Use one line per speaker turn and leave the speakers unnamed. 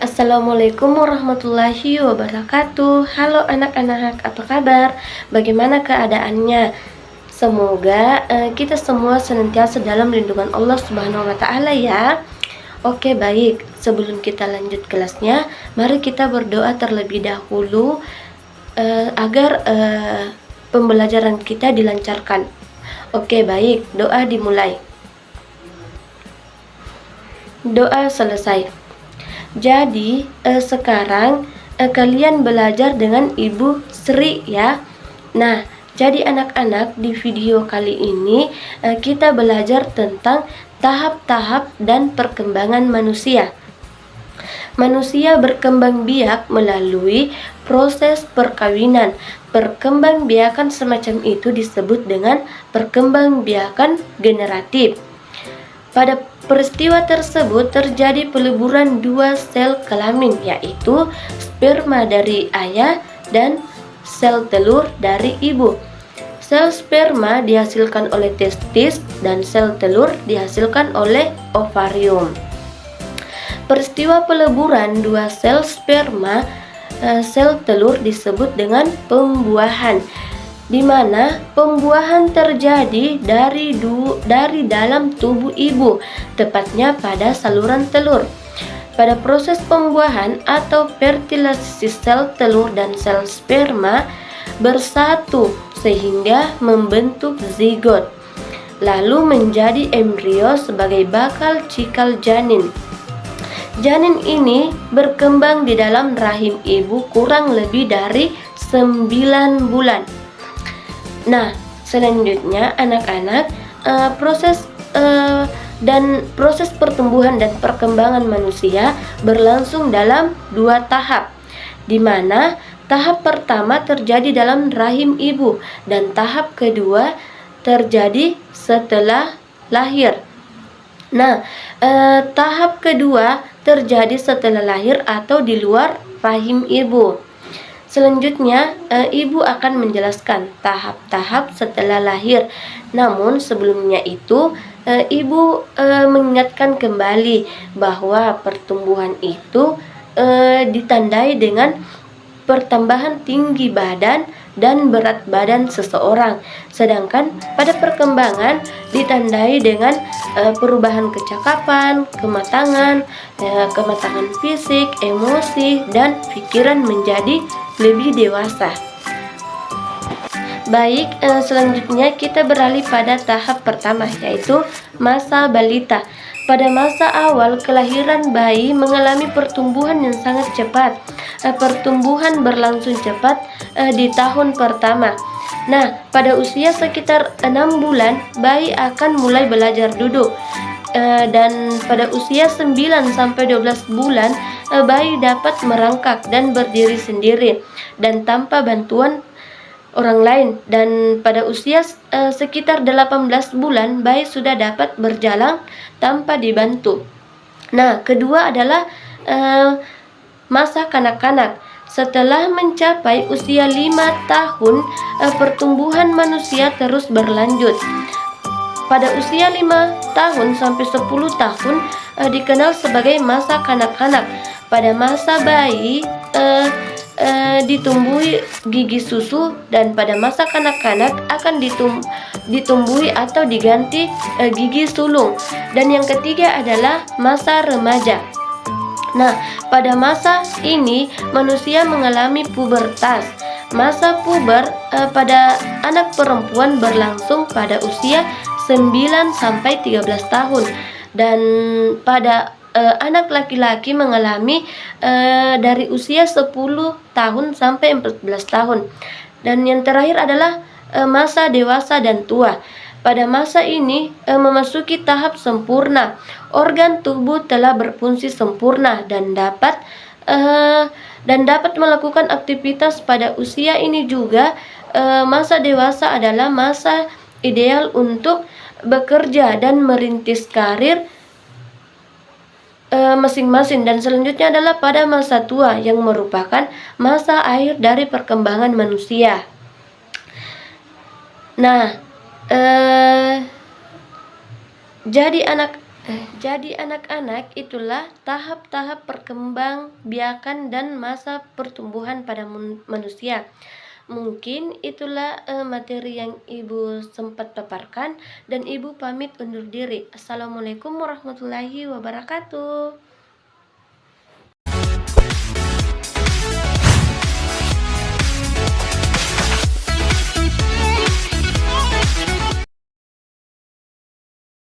Assalamualaikum warahmatullahi wabarakatuh. Halo anak-anak, apa kabar? Bagaimana keadaannya? Semoga kita semua senantiasa dalam lindungan Allah Subhanahu wa taala ya. Oke, baik. Sebelum kita lanjut kelasnya, mari kita berdoa terlebih dahulu agar pembelajaran kita dilancarkan. Oke, baik. Doa dimulai. Doa selesai. Jadi sekarang kalian belajar dengan Ibu Sri ya. Nah, jadi anak-anak, di video kali ini kita belajar tentang tahap-tahap dan perkembangan manusia. Manusia berkembang biak melalui proses perkawinan. Perkembangbiakan semacam itu disebut dengan perkembangbiakan generatif. Pada peristiwa tersebut terjadi peleburan dua sel kelamin, yaitu sperma dari ayah dan sel telur dari ibu. Sel sperma dihasilkan oleh testis dan sel telur dihasilkan oleh ovarium. Peristiwa peleburan dua sel sperma sel telur disebut dengan pembuahan, di mana pembuahan terjadi dari dalam tubuh ibu, tepatnya pada saluran telur. Pada proses pembuahan atau fertilisasi, sel telur dan sel sperma bersatu sehingga membentuk zigot, lalu menjadi embrio sebagai bakal cikal janin. Janin ini berkembang di dalam rahim ibu kurang lebih dari 9 bulan. Nah, selanjutnya anak-anak, proses pertumbuhan dan perkembangan manusia berlangsung dalam 2 tahap, di mana tahap pertama terjadi dalam rahim ibu dan tahap kedua terjadi setelah lahir. Nah, tahap kedua terjadi setelah lahir atau di luar rahim ibu. Selanjutnya, ibu akan menjelaskan tahap-tahap setelah lahir. Namun sebelumnya itu, ibu mengingatkan kembali bahwa pertumbuhan itu ditandai dengan pertambahan tinggi badan dan berat badan seseorang. Sedangkan pada perkembangan ditandai dengan perubahan kecakapan, kematangan fisik, emosi, dan pikiran menjadi lebih dewasa. Baik, selanjutnya kita beralih pada tahap pertama, yaitu masa balita. Pada masa awal kelahiran, bayi mengalami pertumbuhan yang sangat cepat. Pertumbuhan berlangsung cepat di tahun pertama. Nah, pada usia sekitar 6 bulan, bayi akan mulai belajar duduk. Dan pada usia 9-12 bulan, bayi dapat merangkak dan berdiri sendiri dan tanpa bantuan orang lain. Dan pada usia sekitar 18 bulan, bayi sudah dapat berjalan tanpa dibantu. Nah, kedua adalah masa kanak-kanak. Setelah mencapai usia 5 tahun, pertumbuhan manusia terus berlanjut. Pada usia 5 tahun sampai 10 tahun dikenal sebagai masa kanak-kanak. Pada masa bayi ditumbuhi gigi susu, dan pada masa kanak-kanak akan ditumbuhi atau diganti gigi sulung. Dan yang ketiga adalah masa remaja. Nah, pada masa ini manusia mengalami pubertas. Masa puber pada anak perempuan berlangsung pada usia 9-13 tahun, dan pada anak laki-laki mengalami dari usia 10 tahun sampai 14 tahun. Dan yang terakhir adalah masa dewasa dan tua. Pada masa ini memasuki tahap sempurna. Organ tubuh telah berfungsi sempurna dan dapat melakukan aktivitas. Pada usia ini juga masa dewasa adalah masa ideal untuk bekerja dan merintis karir masing-masing. Dan selanjutnya adalah pada masa tua, yang merupakan masa akhir dari perkembangan manusia. Nah, jadi Jadi anak-anak itulah tahap-tahap perkembangbiakan dan masa pertumbuhan pada manusia. Mungkin itulah materi yang Ibu sempat paparkan dan Ibu pamit undur diri. Assalamualaikum warahmatullahi wabarakatuh.